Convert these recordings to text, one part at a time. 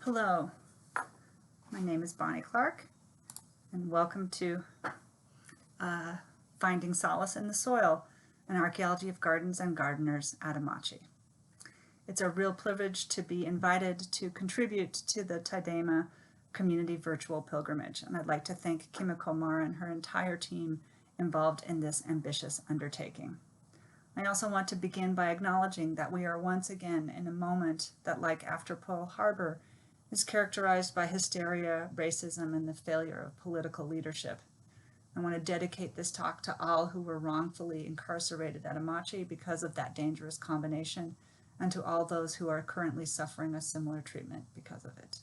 Hello, my name is Bonnie Clark, and welcome to Finding Solace in the Soil, an archaeology of gardens and gardeners at Amache. It's a real privilege to be invited to contribute to the Tadaima community virtual pilgrimage, and I'd like to thank Kimiko Mara and her entire team involved in this ambitious undertaking. I also want to begin by acknowledging that we are once again in a moment that, like after Pearl Harbor, is characterized by hysteria, racism, and the failure of political leadership. I want to dedicate this talk to all who were wrongfully incarcerated at Amache because of that dangerous combination, and to all those who are currently suffering a similar treatment because of it.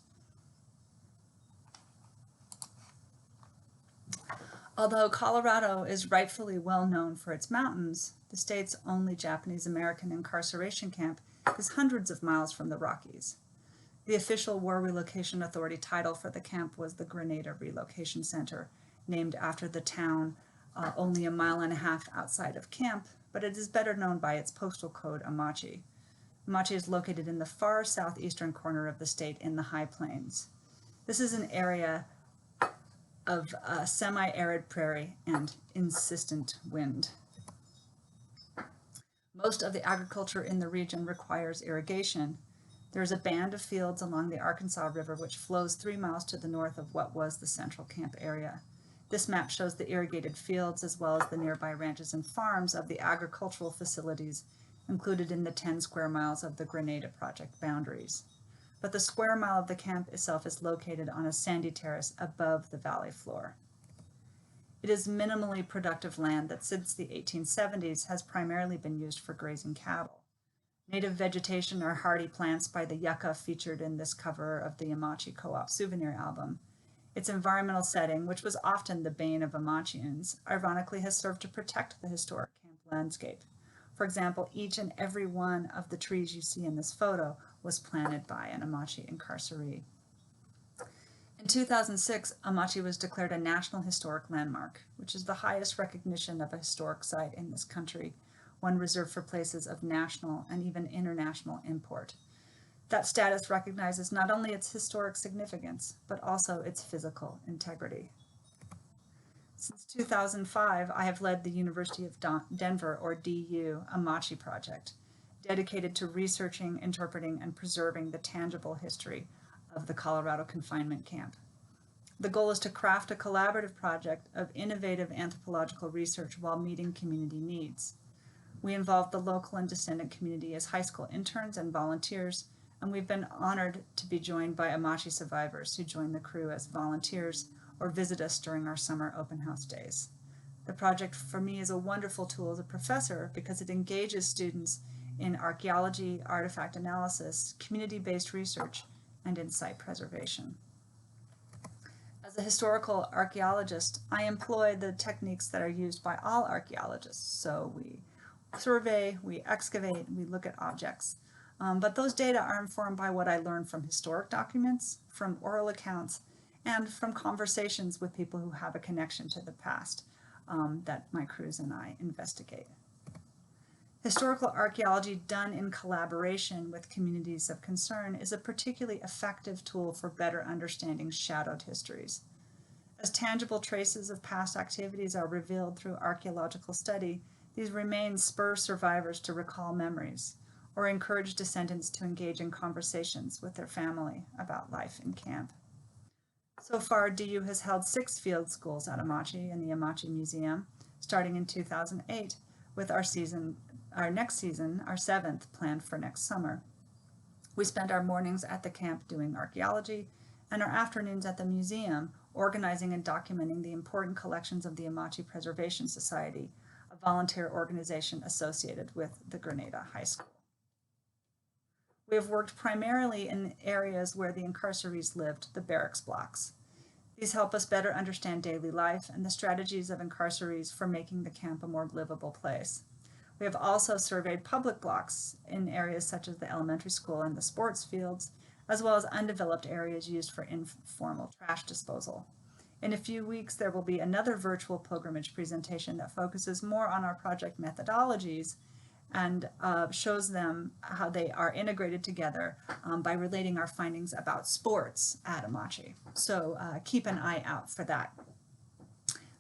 Although Colorado is rightfully well known for its mountains, the state's only Japanese American incarceration camp is hundreds of miles from the Rockies. The official War Relocation Authority title for the camp was the Grenada Relocation Center, named after the town only a mile and a half outside of camp, but it is better known by its postal code, Amache. Amache is located in the far southeastern corner of the state in the High Plains. This is an area of semi-arid prairie and insistent wind. Most of the agriculture in the region requires irrigation. There is a band of fields along the Arkansas River which flows 3 miles to the north of what was the central camp area. This map shows the irrigated fields as well as the nearby ranches and farms of the agricultural facilities included in the 10 square miles of the Grenada project boundaries. But the square mile of the camp itself is located on a sandy terrace above the valley floor. It is minimally productive land that since the 1870s has primarily been used for grazing cattle. Native vegetation are hardy plants by the yucca featured in this cover of the Amache Co-op souvenir album. Its environmental setting, which was often the bane of Amacheans, ironically has served to protect the historic camp landscape. For example, each and every one of the trees you see in this photo was planted by an Amache incarceree. In 2006, Amache was declared a National Historic Landmark, which is the highest recognition of a historic site in this country, one reserved for places of national and even international import. That status recognizes not only its historic significance, but also its physical integrity. Since 2005, I have led the University of Denver, or DU, Amache project, dedicated to researching, interpreting, and preserving the tangible history of the Colorado confinement camp. The goal is to craft a collaborative project of innovative anthropological research while meeting community needs. We involved the local and descendant community as high school interns and volunteers, and we've been honored to be joined by Amache survivors who join the crew as volunteers or visit us during our summer open house days. The project for me is a wonderful tool as a professor because it engages students in archaeology, artifact analysis, community-based research, and in site preservation. As a historical archaeologist, I employ the techniques that are used by all archaeologists. So we survey, we excavate, we look at objects. But those data are informed by what I learned from historic documents, from oral accounts, and from conversations with people who have a connection to the past that my crews and I investigate. Historical archaeology done in collaboration with communities of concern is a particularly effective tool for better understanding shadowed histories. As tangible traces of past activities are revealed through archaeological study, these remains spur survivors to recall memories or encourage descendants to engage in conversations with their family about life in camp. So far, DU has held 6 field schools at Amache in the Amache Museum, starting in 2008, with our next season, our 7th, planned for next summer. We spend our mornings at the camp doing archaeology and our afternoons at the museum organizing and documenting the important collections of the Amache Preservation Society, a volunteer organization associated with the Grenada High School. We have worked primarily in areas where the incarcerees lived, the barracks blocks. These help us better understand daily life and the strategies of incarcerees for making the camp a more livable place. We have also surveyed public blocks in areas such as the elementary school and the sports fields, as well as undeveloped areas used for informal trash disposal. In a few weeks, there will be another virtual pilgrimage presentation that focuses more on our project methodologies and shows them how they are integrated together by relating our findings about sports at Amache. So keep an eye out for that.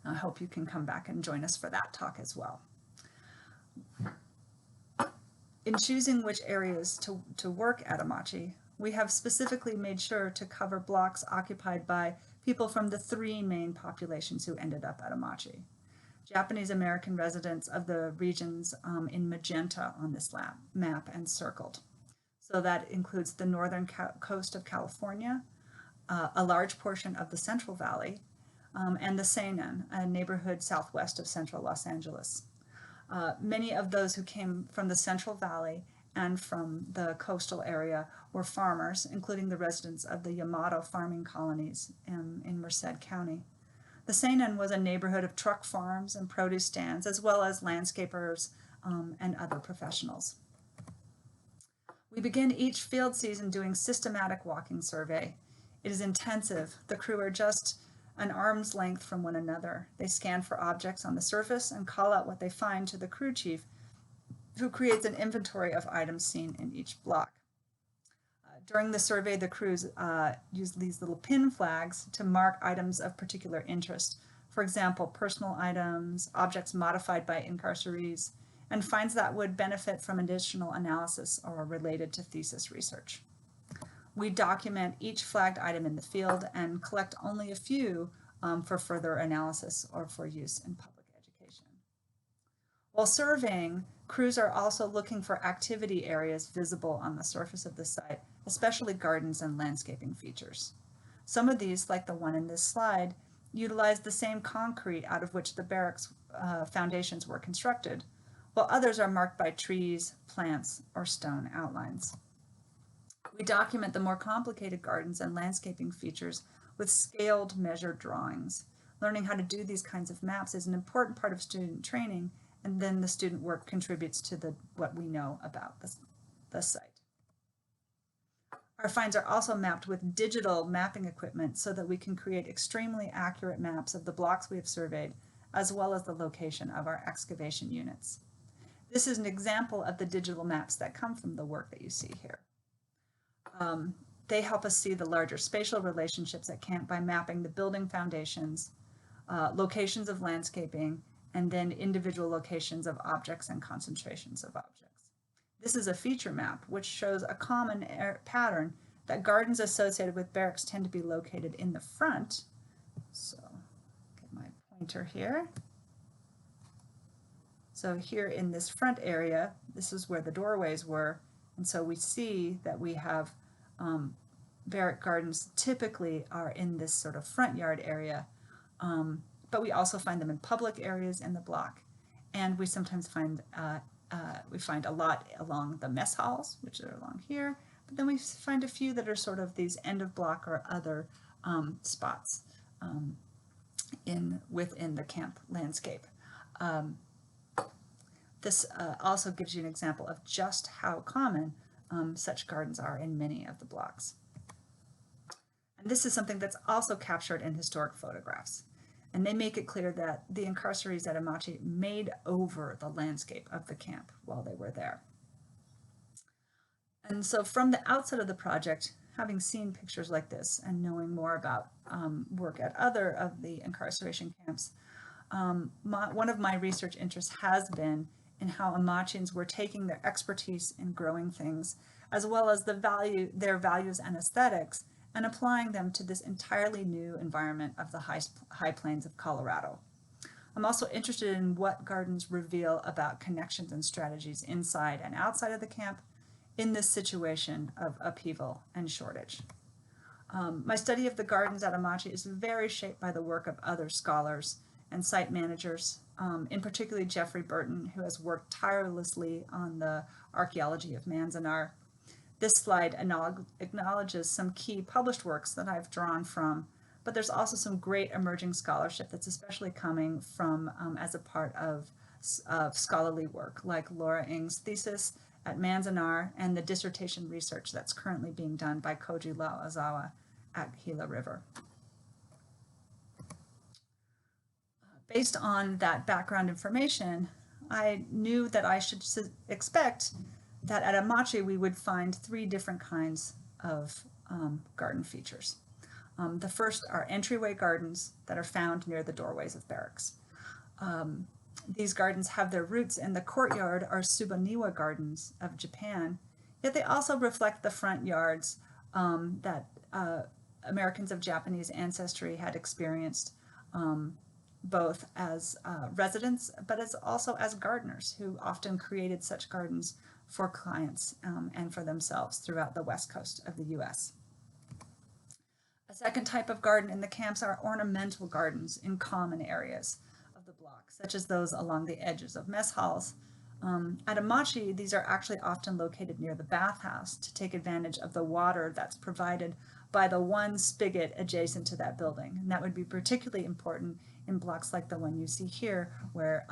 I hope you can come back and join us for that talk as well. In choosing which areas to work at Amache, we have specifically made sure to cover blocks occupied by people from the three main populations who ended up at Amache. Japanese American residents of the regions in magenta on this map and circled. So that includes the northern coast of California, a large portion of the Central Valley, and the Seinan, a neighborhood southwest of central Los Angeles. Many of those who came from the Central Valley and from the coastal area were farmers, including the residents of the Yamato farming colonies in Merced County. The Seinan was a neighborhood of truck farms and produce stands, as well as landscapers and other professionals. We begin each field season doing systematic walking survey. It is intensive. The crew are just an arm's length from one another. They scan for objects on the surface and call out what they find to the crew chief, who creates an inventory of items seen in each block. During the survey, the crews use these little pin flags to mark items of particular interest. For example, personal items, objects modified by incarcerees, and finds that would benefit from additional analysis or are related to thesis research. We document each flagged item in the field and collect only a few for further analysis or for use in public education. While surveying, crews are also looking for activity areas visible on the surface of the site, especially gardens and landscaping features. Some of these, like the one in this slide, utilize the same concrete out of which the barracks foundations were constructed, while others are marked by trees, plants, or stone outlines. We document the more complicated gardens and landscaping features with scaled measured drawings. Learning how to do these kinds of maps is an important part of student training, and then the student work contributes to what we know about the site. Our finds are also mapped with digital mapping equipment so that we can create extremely accurate maps of the blocks we have surveyed, as well as the location of our excavation units. This is an example of the digital maps that come from the work that you see here. They help us see the larger spatial relationships at camp by mapping the building foundations, locations of landscaping, and then individual locations of objects and concentrations of objects. This is a feature map, which shows a common pattern that gardens associated with barracks tend to be located in the front. So, get my pointer here. So here in this front area, this is where the doorways were, and so we see that we have barrack gardens typically are in this sort of front yard area, but we also find them in public areas in the block, and we sometimes find a lot along the mess halls, which are along here, but then we find a few that are sort of these end of block or other spots within the camp landscape. This also gives you an example of just how common such gardens are in many of the blocks. And this is something that's also captured in historic photographs. And they make it clear that the incarcerees at Amache made over the landscape of the camp while they were there. And so from the outset of the project, having seen pictures like this and knowing more about work at other of the incarceration camps, one of my research interests has been in how Amachians were taking their expertise in growing things, as well as their values and aesthetics, and applying them to this entirely new environment of the high plains of Colorado. I'm also interested in what gardens reveal about connections and strategies inside and outside of the camp in this situation of upheaval and shortage. My study of the gardens at Amache is very shaped by the work of other scholars and site managers, in particular Jeffrey Burton, who has worked tirelessly on the archaeology of Manzanar. This slide acknowledges some key published works that I've drawn from, but there's also some great emerging scholarship that's especially coming from as a part of scholarly work, like Laura Ng's thesis at Manzanar and the dissertation research that's currently being done by Koji Ozawa at Gila River. Based on that background information, I knew that I should expect that at Amache we would find three different kinds of garden features. The first are entryway gardens that are found near the doorways of barracks. These gardens have their roots in the courtyard or Subaniwa gardens of Japan, yet they also reflect the front yards that Americans of Japanese ancestry had experienced both as residents, but also as gardeners who often created such gardens for clients and for themselves throughout the west coast of the US. A second type of garden in the camps are ornamental gardens in common areas of the block, such as those along the edges of mess halls. At Amache, these are actually often located near the bathhouse to take advantage of the water that's provided by the one spigot adjacent to that building. And that would be particularly important in blocks like the one you see here, where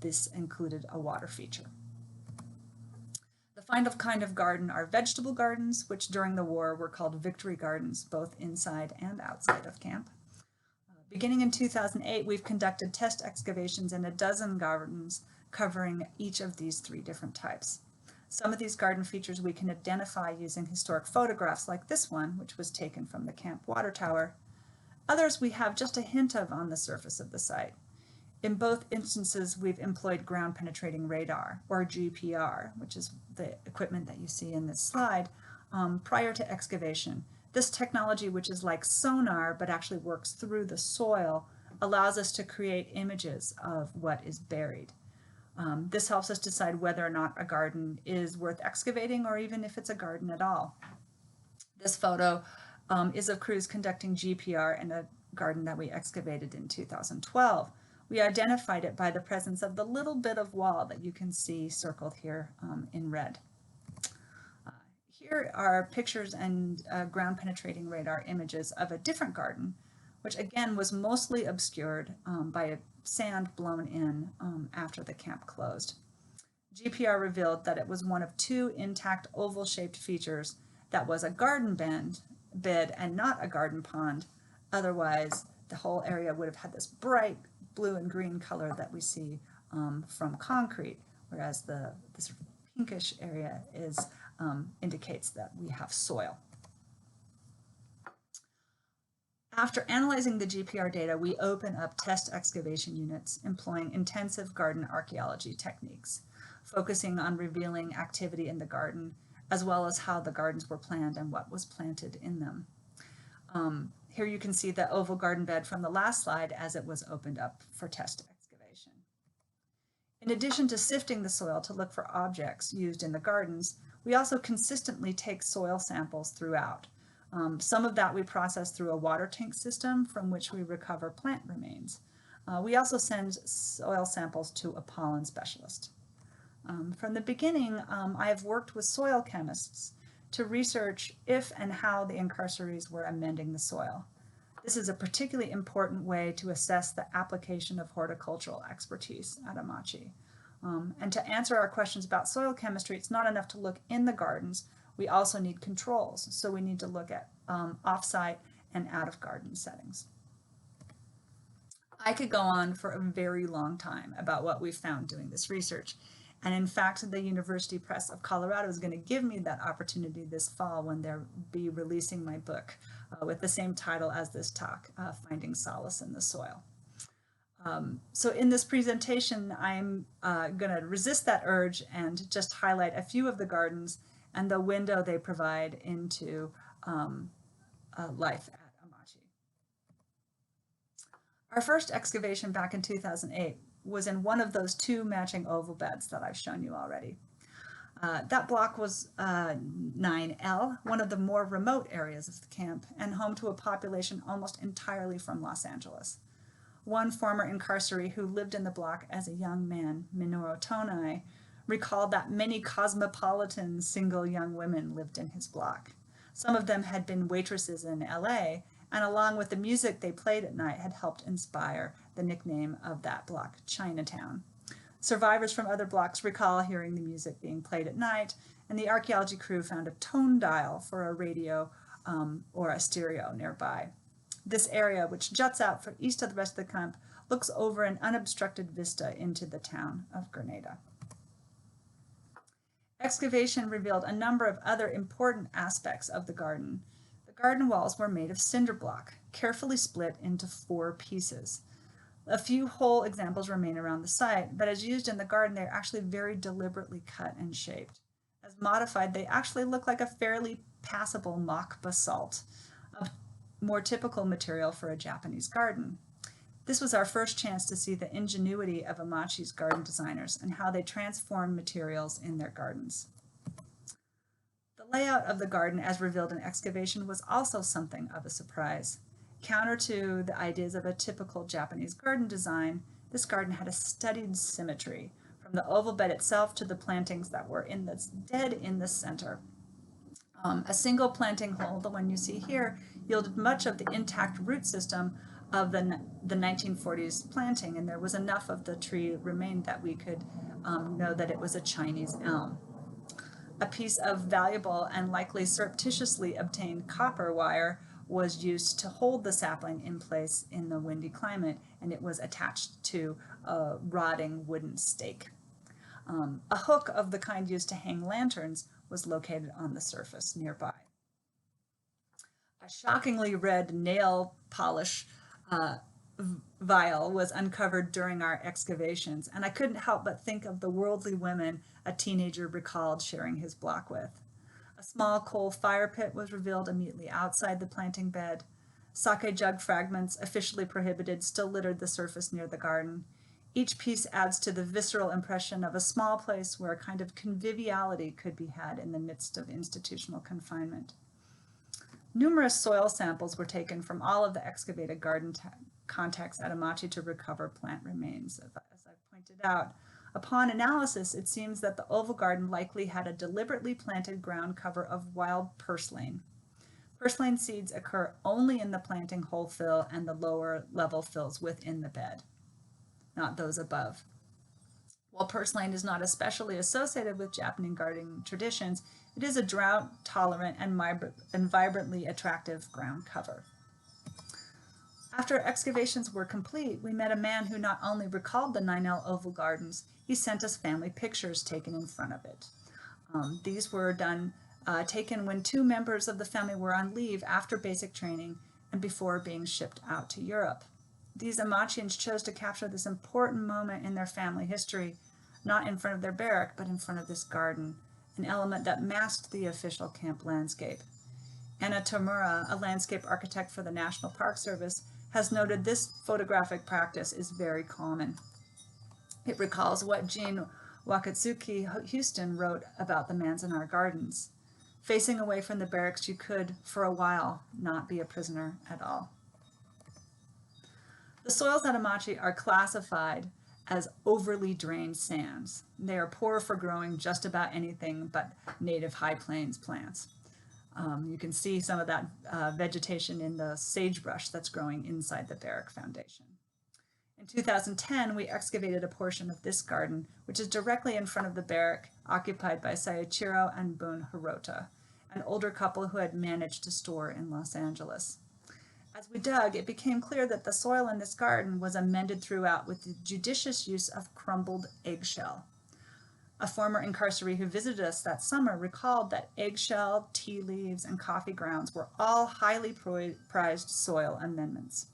this included a water feature. The final kind of garden are vegetable gardens, which during the war were called victory gardens, both inside and outside of camp. Beginning in 2008, we've conducted test excavations in a dozen gardens covering each of these three different types. Some of these garden features we can identify using historic photographs like this one, which was taken from the camp water tower. Others we have just a hint of on the surface of the site. In both instances, we've employed ground penetrating radar, or GPR, which is the equipment that you see in this slide, prior to excavation. This technology, which is like sonar but actually works through the soil, allows us to create images of what is buried. This helps us decide whether or not a garden is worth excavating or even if it's a garden at all. This photo is of crews conducting GPR in a garden that we excavated in 2012. We identified it by the presence of the little bit of wall that you can see circled here in red. Here are pictures and ground penetrating radar images of a different garden, which again was mostly obscured by sand blown in after the camp closed. GPR revealed that it was one of two intact oval-shaped features that was a garden bed and not a garden pond. Otherwise, the whole area would have had this bright blue and green color that we see from concrete, whereas the sort of pinkish area indicates that we have soil. After analyzing the GPR data, we open up test excavation units employing intensive garden archaeology techniques, focusing on revealing activity in the garden, as well as how the gardens were planned and what was planted in them. Here you can see the oval garden bed from the last slide as it was opened up for test excavation. In addition to sifting the soil to look for objects used in the gardens, we also consistently take soil samples throughout. Some of that we process through a water tank system from which we recover plant remains. We also send soil samples to a pollen specialist. From the beginning, I have worked with soil chemists to research if and how the incarcerees were amending the soil. This is a particularly important way to assess the application of horticultural expertise at Amache. And to answer our questions about soil chemistry, it's not enough to look in the gardens. We also need controls, so we need to look at off-site and out-of-garden settings. I could go on for a very long time about what we've found doing this research. And in fact, the University Press of Colorado is going to give me that opportunity this fall when they'll be releasing my book with the same title as this talk, Finding Solace in the Soil. So in this presentation, I'm going to resist that urge and just highlight a few of the gardens and the window they provide into life at Amache. Our first excavation back in 2008 was in one of those two matching oval beds that I've shown you already. That block was 9L, one of the more remote areas of the camp, and home to a population almost entirely from Los Angeles. One former incarceree who lived in the block as a young man, Minoru Tonai, recalled that many cosmopolitan single young women lived in his block. Some of them had been waitresses in LA, and along with the music they played at night had helped inspire the nickname of that block, Chinatown. Survivors from other blocks recall hearing the music being played at night, and the archaeology crew found a tone dial for a radio or a stereo nearby. This area, which juts out from east of the rest of the camp, looks over an unobstructed vista into the town of Grenada. Excavation revealed a number of other important aspects of the garden. The garden walls were made of cinder block, carefully split into 4 pieces. A few whole examples remain around the site, but as used in the garden, they're actually very deliberately cut and shaped. As modified, they actually look like a fairly passable mock basalt, a more typical material for a Japanese garden. This was our first chance to see the ingenuity of Amache's garden designers and how they transformed materials in their gardens. The layout of the garden as revealed in excavation was also something of a surprise. Counter to the ideas of a typical Japanese garden design, this garden had a studied symmetry, from the oval bed itself to the plantings that were dead in the center. A single planting hole, the one you see here, yielded much of the intact root system of the 1940s planting, and there was enough of the tree remained that we could know that it was a Chinese elm. A piece of valuable and likely surreptitiously obtained copper wire was used to hold the sapling in place in the windy climate, and it was attached to a rotting wooden stake. A hook of the kind used to hang lanterns was located on the surface nearby. A shockingly red nail polish vial was uncovered during our excavations, and I couldn't help but think of the worldly women a teenager recalled sharing his block with. A small coal fire pit was revealed immediately outside the planting bed. Sake jug fragments, officially prohibited, still littered the surface near the garden. Each piece adds to the visceral impression of a small place where a kind of conviviality could be had in the midst of institutional confinement. Numerous soil samples were taken from all of the excavated garden contexts at Amache to recover plant remains. As I pointed out, upon analysis, it seems that the oval garden likely had a deliberately planted ground cover of wild purslane. Purslane seeds occur only in the planting hole fill and the lower level fills within the bed, not those above. While purslane is not especially associated with Japanese gardening traditions, it is a drought-tolerant and vibrantly attractive ground cover. After excavations were complete, we met a man who not only recalled the 9L oval gardens, he sent us family pictures taken in front of it. These were taken when 2 members of the family were on leave after basic training and before being shipped out to Europe. These Amacheans chose to capture this important moment in their family history, not in front of their barrack, but in front of this garden, an element that masked the official camp landscape. Anna Tamura, a landscape architect for the National Park Service, has noted this photographic practice is very common. It recalls what Jean Wakatsuki Houston wrote about the Manzanar Gardens. Facing away from the barracks, you could, for a while, not be a prisoner at all. The soils at Amache are classified as overly drained sands. They are poor for growing just about anything but native high plains plants. You can see some of that vegetation in the sagebrush that's growing inside the barrack foundation. In 2010, we excavated a portion of this garden, which is directly in front of the barrack, occupied by Sayachiro and Bun Hirota, an older couple who had managed a store in Los Angeles. As we dug, it became clear that the soil in this garden was amended throughout with the judicious use of crumbled eggshell. A former incarceree who visited us that summer recalled that eggshell, tea leaves, and coffee grounds were all highly prized soil amendments.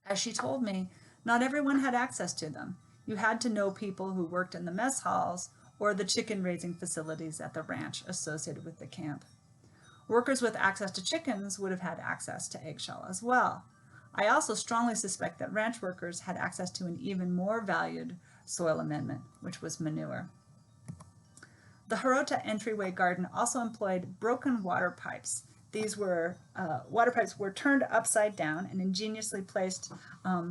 As she told me, not everyone had access to them. You had to know people who worked in the mess halls or the chicken raising facilities at the ranch associated with the camp. Workers with access to chickens would have had access to eggshell as well. I also strongly suspect that ranch workers had access to an even more valued soil amendment, which was manure. The Hirota entryway garden also employed broken water pipes. These water pipes were turned upside down and ingeniously placed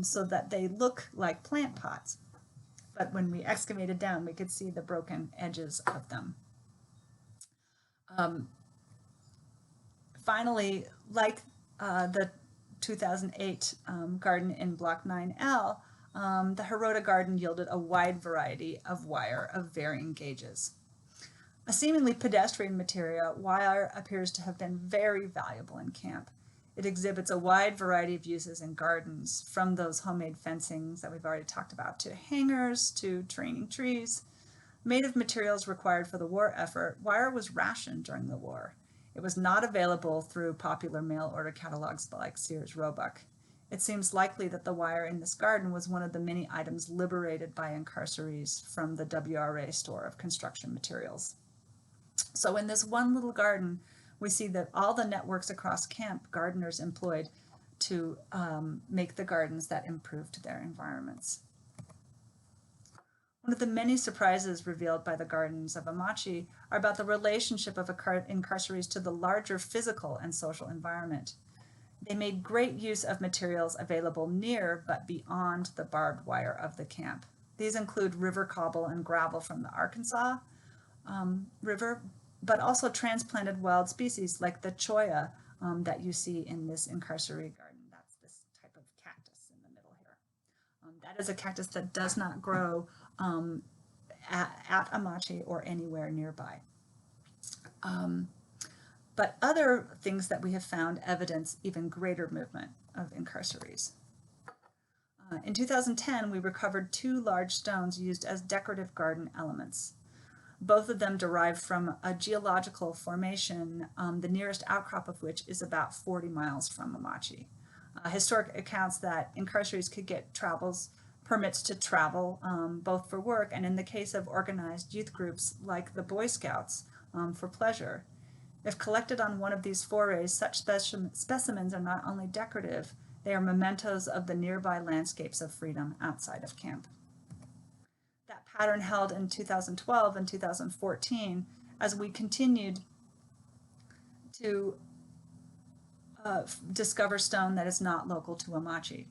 so that they look like plant pots. But when we excavated down, we could see the broken edges of them. Finally, like the 2008 garden in Block 9L, the Hirota garden yielded a wide variety of wire of varying gauges. A seemingly pedestrian material, wire appears to have been very valuable in camp. It exhibits a wide variety of uses in gardens, from those homemade fencings that we've already talked about to hangers to training trees. Made of materials required for the war effort, wire was rationed during the war. It was not available through popular mail order catalogs like Sears Roebuck. It seems likely that the wire in this garden was one of the many items liberated by incarcerees from the WRA store of construction materials. So in this one little garden, we see that all the networks across camp gardeners employed to make the gardens that improved their environments. One of the many surprises revealed by the gardens of Amache are about the relationship of incarcerees to the larger physical and social environment. They made great use of materials available near but beyond the barbed wire of the camp. These include river cobble and gravel from the Arkansas River, but also transplanted wild species like the cholla that you see in this incarceree garden. That's this type of cactus in the middle here. That is a cactus that does not grow at Amache or anywhere nearby. But other things that we have found evidence even greater movement of incarcerees. In 2010, we recovered 2 large stones used as decorative garden elements. Both of them derived from a geological formation, the nearest outcrop of which is about 40 miles from Amache. Historic accounts that incarcerees could get permits to travel, both for work and, in the case of organized youth groups like the Boy Scouts, for pleasure. If collected on one of these forays, such specimens are not only decorative, they are mementos of the nearby landscapes of freedom outside of camp. That pattern held in 2012 and 2014 as we continued to discover stone that is not local to Amache.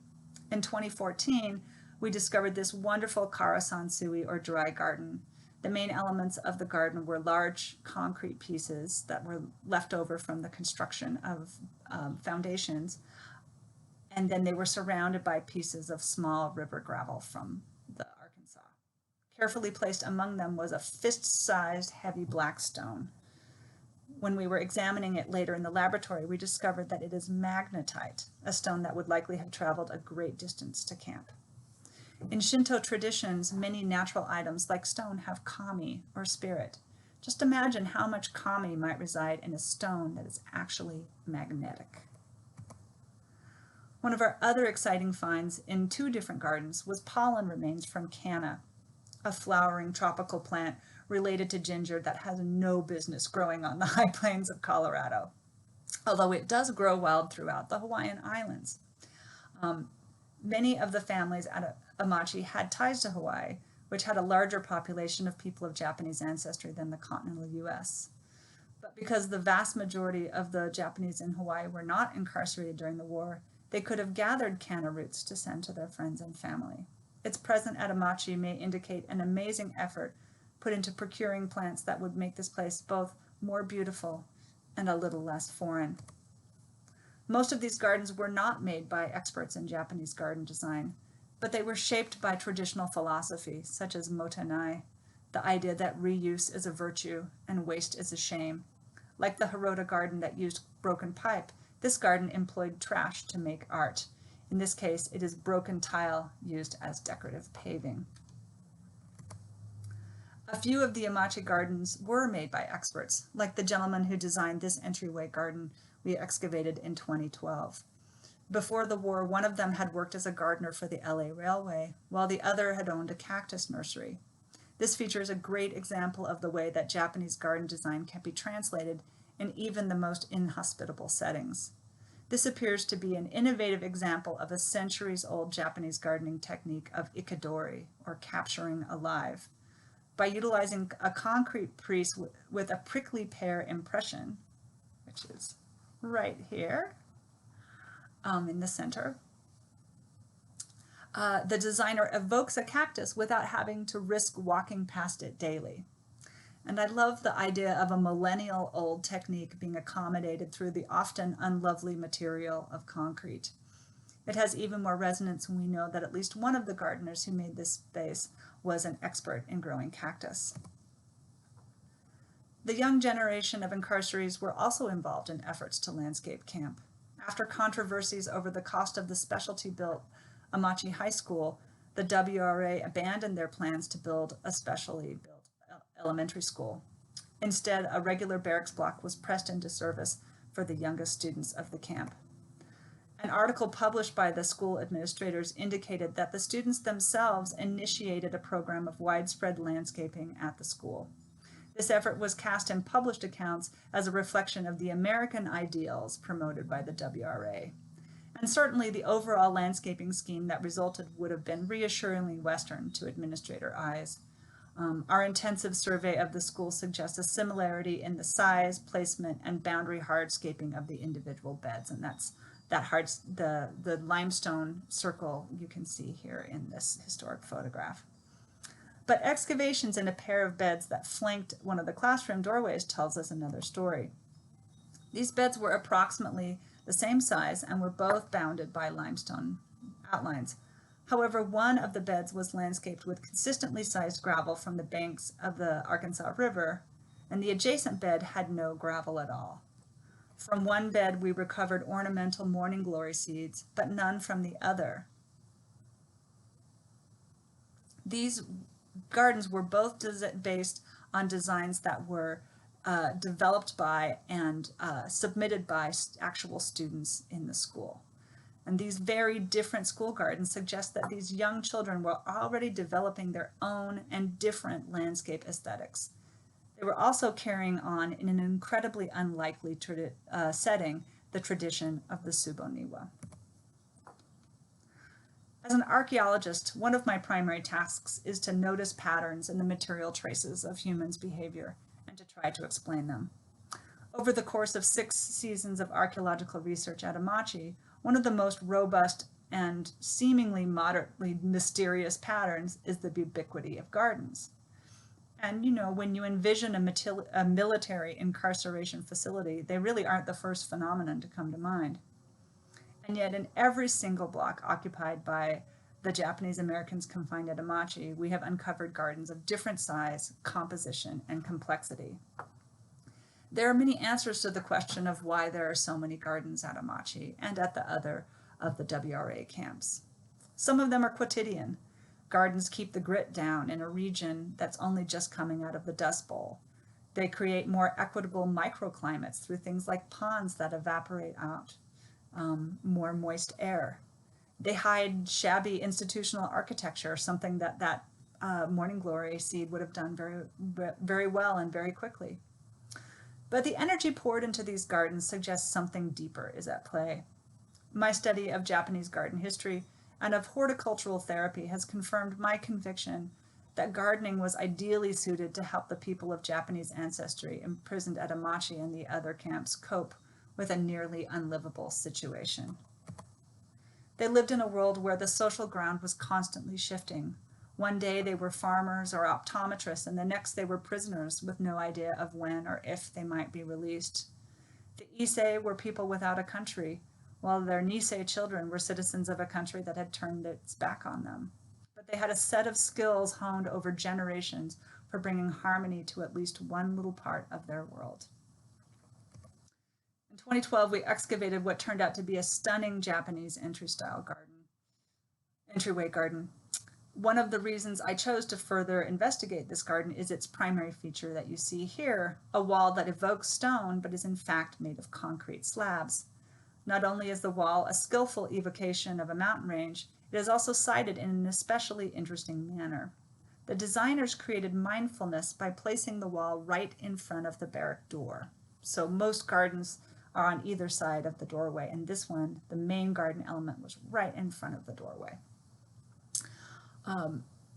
In 2014, we discovered this wonderful Karasansui or dry garden. The main elements of the garden were large concrete pieces that were left over from the construction of foundations, and then they were surrounded by pieces of small river gravel from the Arkansas. Carefully placed among them was a fist-sized heavy black stone. When we were examining it later in the laboratory, we discovered that it is magnetite, a stone that would likely have traveled a great distance to camp. In Shinto traditions, many natural items like stone have kami, or spirit. Just imagine how much kami might reside in a stone that is actually magnetic. One of our other exciting finds in 2 different gardens was pollen remains from canna, a flowering tropical plant related to ginger that has no business growing on the high plains of Colorado, although it does grow wild throughout the Hawaiian Islands. Many of the families at Amache had ties to Hawaii, which had a larger population of people of Japanese ancestry than the continental U.S. But because the vast majority of the Japanese in Hawaii were not incarcerated during the war, they could have gathered canna roots to send to their friends and family. Its presence at Amache may indicate an amazing effort put into procuring plants that would make this place both more beautiful and a little less foreign. Most of these gardens were not made by experts in Japanese garden design, but they were shaped by traditional philosophy, such as motenai, the idea that reuse is a virtue and waste is a shame. Like the Hirota garden that used broken pipe, this garden employed trash to make art. In this case, it is broken tile used as decorative paving. A few of the Amache gardens were made by experts, like the gentleman who designed this entryway garden we excavated in 2012. Before the war, one of them had worked as a gardener for the LA Railway, while the other had owned a cactus nursery. This features a great example of the way that Japanese garden design can be translated in even the most inhospitable settings. This appears to be an innovative example of a centuries-old Japanese gardening technique of ikadori, or capturing alive. By utilizing a concrete piece with a prickly pear impression, which is right here in the center, the designer evokes a cactus without having to risk walking past it daily. And I love the idea of a millennial-old technique being accommodated through the often unlovely material of concrete. It has even more resonance when we know that at least one of the gardeners who made this space was an expert in growing cactus. The young generation of incarcerees were also involved in efforts to landscape camp. After controversies over the cost of the specialty-built Amache High School, the WRA abandoned their plans to build a specially built elementary school. Instead, a regular barracks block was pressed into service for the youngest students of the camp. An article published by the school administrators indicated that the students themselves initiated a program of widespread landscaping at the school. This effort was cast in published accounts as a reflection of the American ideals promoted by the WRA. And certainly the overall landscaping scheme that resulted would have been reassuringly Western to administrator eyes. Our intensive survey of the school suggests a similarity in the size, placement, and boundary hardscaping of the individual beds, and that's the limestone circle you can see here in this historic photograph. But excavations in a pair of beds that flanked one of the classroom doorways tells us another story. These beds were approximately the same size and were both bounded by limestone outlines. However, one of the beds was landscaped with consistently sized gravel from the banks of the Arkansas River, and the adjacent bed had no gravel at all. From one bed, we recovered ornamental morning glory seeds, but none from the other. These gardens were both based on designs that were developed by and submitted by actual students in the school. And these very different school gardens suggest that these young children were already developing their own and different landscape aesthetics. They were also carrying on in an incredibly unlikely setting, the tradition of the Suboniwa. As an archaeologist, one of my primary tasks is to notice patterns in the material traces of humans' behavior and to try to explain them. Over the course of 6 seasons of archaeological research at Amache, one of the most robust and seemingly moderately mysterious patterns is the ubiquity of gardens. And you know, when you envision a military incarceration facility, they really aren't the first phenomenon to come to mind. And yet in every single block occupied by the Japanese Americans confined at Amache, we have uncovered gardens of different size, composition, and complexity. There are many answers to the question of why there are so many gardens at Amache and at the other of the WRA camps. Some of them are quotidian. Gardens keep the grit down in a region that's only just coming out of the Dust Bowl. They create more equitable microclimates through things like ponds that evaporate out more moist air. They hide shabby institutional architecture, something that morning glory seed would have done very well and very quickly. But the energy poured into these gardens suggests something deeper is at play. My study of Japanese garden history and of horticultural therapy has confirmed my conviction that gardening was ideally suited to help the people of Japanese ancestry imprisoned at Amache and the other camps cope with a nearly unlivable situation. They lived in a world where the social ground was constantly shifting. One day they were farmers or optometrists, and the next they were prisoners with no idea of when or if they might be released. The Issei were people without a country, while their Nisei children were citizens of a country that had turned its back on them. But they had a set of skills honed over generations for bringing harmony to at least one little part of their world. In 2012, we excavated what turned out to be a stunning Japanese entryway garden. One of the reasons I chose to further investigate this garden is its primary feature that you see here, a wall that evokes stone but is in fact made of concrete slabs. Not only is the wall a skillful evocation of a mountain range, it is also sited in an especially interesting manner. The designers created mindfulness by placing the wall right in front of the barrack door. So most gardens are on either side of the doorway, and this one, the main garden element, was right in front of the doorway.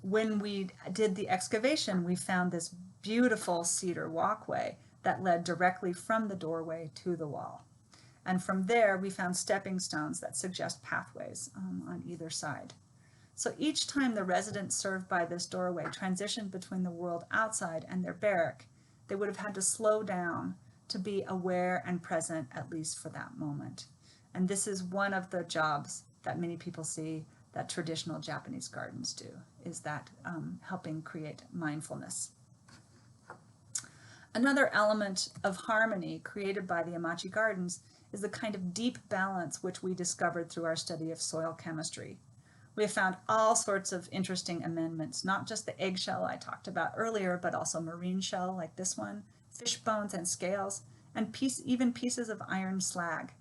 When we did the excavation, we found this beautiful cedar walkway that led directly from the doorway to the wall. And from there, we found stepping stones that suggest pathways on either side. So each time the residents served by this doorway transitioned between the world outside and their barrack, they would have had to slow down to be aware and present, at least for that moment. And this is one of the jobs that many people see that traditional Japanese gardens do, is that helping create mindfulness. Another element of harmony created by the Amache Gardens is the kind of deep balance which we discovered through our study of soil chemistry. We have found all sorts of interesting amendments, not just the eggshell I talked about earlier, but also marine shell like this one, fish bones and scales, and even pieces of iron slag.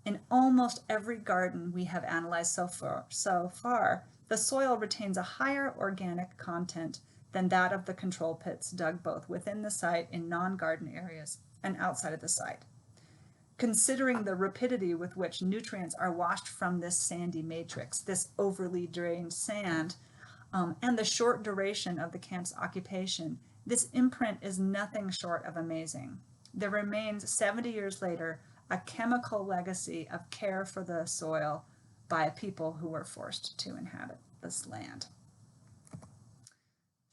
In almost every garden we have analyzed so far, the soil retains a higher organic content than that of the control pits dug both within the site in non-garden areas and outside of the site. Considering the rapidity with which nutrients are washed from this sandy matrix, this overly drained sand, and the short duration of the camp's occupation, this imprint is nothing short of amazing. There remains 70 years later a chemical legacy of care for the soil by a people who were forced to inhabit this land.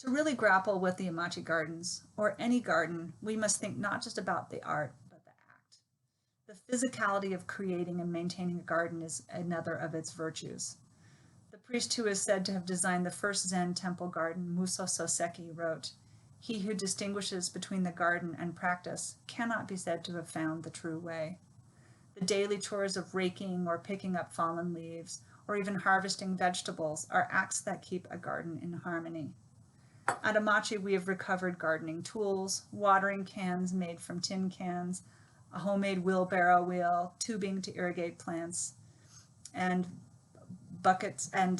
To really grapple with the Amache Gardens, or any garden, we must think not just about the art, but the act. The physicality of creating and maintaining a garden is another of its virtues. The priest who is said to have designed the first Zen temple garden, Muso Soseki, wrote, "He who distinguishes between the garden and practice cannot be said to have found the true way." The daily chores of raking or picking up fallen leaves, or even harvesting vegetables, are acts that keep a garden in harmony. At Amache, we have recovered gardening tools, watering cans made from tin cans, a homemade wheelbarrow wheel, tubing to irrigate plants, and buckets and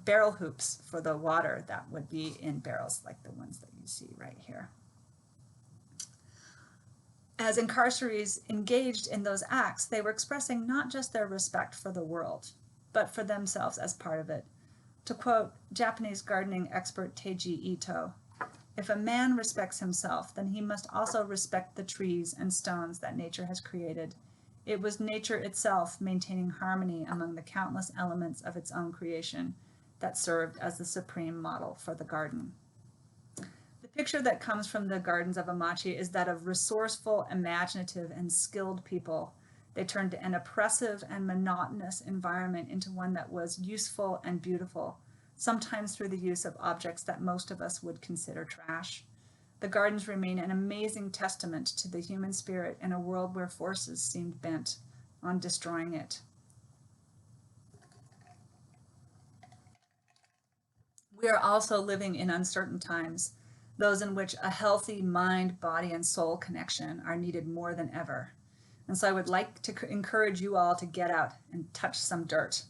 barrel hoops for the water that would be in barrels like the ones that you see right here. As incarcerees engaged in those acts, they were expressing not just their respect for the world, but for themselves as part of it. To quote Japanese gardening expert Teiji Ito, "If a man respects himself, then he must also respect the trees and stones that nature has created. It was nature itself maintaining harmony among the countless elements of its own creation that served as the supreme model for the garden." The picture that comes from the gardens of Amache is that of resourceful, imaginative, and skilled people. They turned an oppressive and monotonous environment into one that was useful and beautiful, sometimes through the use of objects that most of us would consider trash. The gardens remain an amazing testament to the human spirit in a world where forces seemed bent on destroying it. We are also living in uncertain times, those in which a healthy mind, body, and soul connection are needed more than ever. And so I would like to encourage you all to get out and touch some dirt.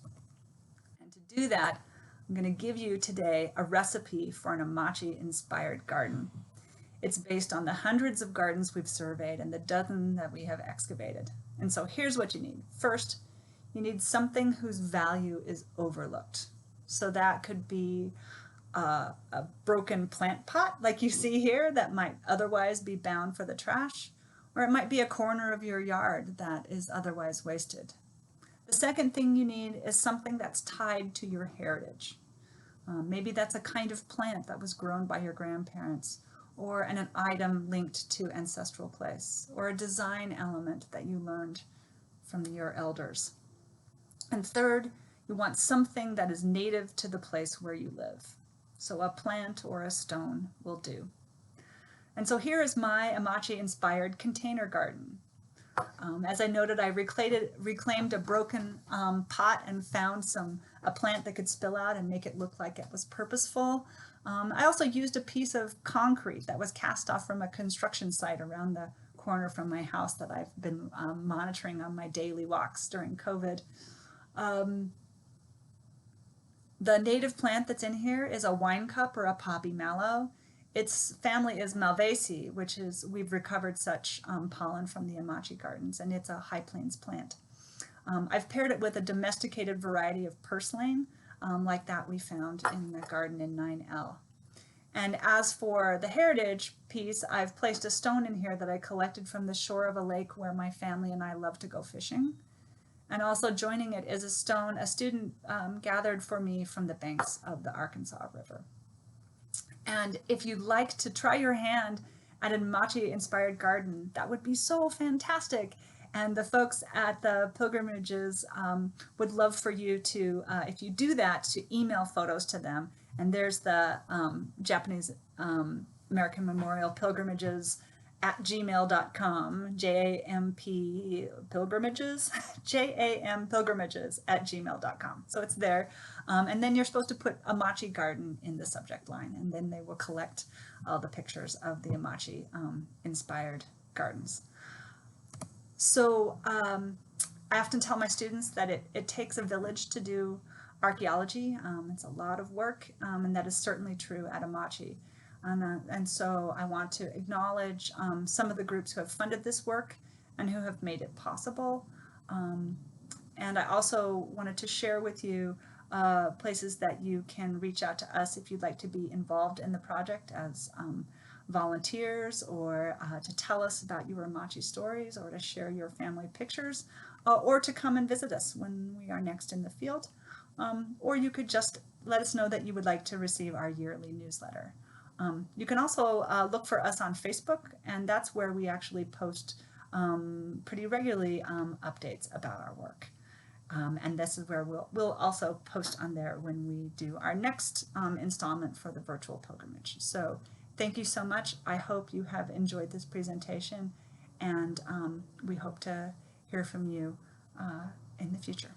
And to do that, I'm going to give you today a recipe for an Amache-inspired garden. It's based on the hundreds of gardens we've surveyed and the dozen that we have excavated. And so here's what you need. First, you need something whose value is overlooked. So that could be a broken plant pot like you see here that might otherwise be bound for the trash, or it might be a corner of your yard that is otherwise wasted. The second thing you need is something that's tied to your heritage. Maybe that's a kind of plant that was grown by your grandparents, or an item linked to ancestral place, or a design element that you learned from your elders. And third, you want something that is native to the place where you live. So a plant or a stone will do. And so here is my Amache-inspired container garden. As I noted, I reclaimed a broken pot and found a plant that could spill out and make it look like it was purposeful. I also used a piece of concrete that was cast off from a construction site around the corner from my house that I've been monitoring on my daily walks during COVID. The native plant that's in here is a wine cup or a poppy mallow. Its family is Malvaceae, which is, we've recovered such pollen from the Amache gardens, and it's a high plains plant. I've paired it with a domesticated variety of purslane, like that we found in the garden in 9L. And as for the heritage piece, I've placed a stone in here that I collected from the shore of a lake where my family and I love to go fishing. And also joining it is a stone a student gathered for me from the banks of the Arkansas River. And if you'd like to try your hand at an Amache-inspired garden, that would be so fantastic. And the folks at the pilgrimages would love for you to, if you do that, to email photos to them. And there's the Japanese American Memorial Pilgrimages at gmail.com, JAMP pilgrimages, JAM pilgrimages at gmail.com. So it's there. And then you're supposed to put Amache Garden in the subject line, and then they will collect all the pictures of the Amache-inspired gardens. So I often tell my students that it takes a village to do archaeology. It's a lot of work, and that is certainly true at Amache. And so I want to acknowledge some of the groups who have funded this work and who have made it possible. And I also wanted to share with you places that you can reach out to us if you'd like to be involved in the project as volunteers, or to tell us about your Amache stories, or to share your family pictures, or to come and visit us when we are next in the field. Or you could just let us know that you would like to receive our yearly newsletter. You can also look for us on Facebook, and that's where we actually post pretty regularly updates about our work. And this is where we'll also post on there when we do our next installment for the virtual pilgrimage. So thank you so much. I hope you have enjoyed this presentation, and we hope to hear from you in the future.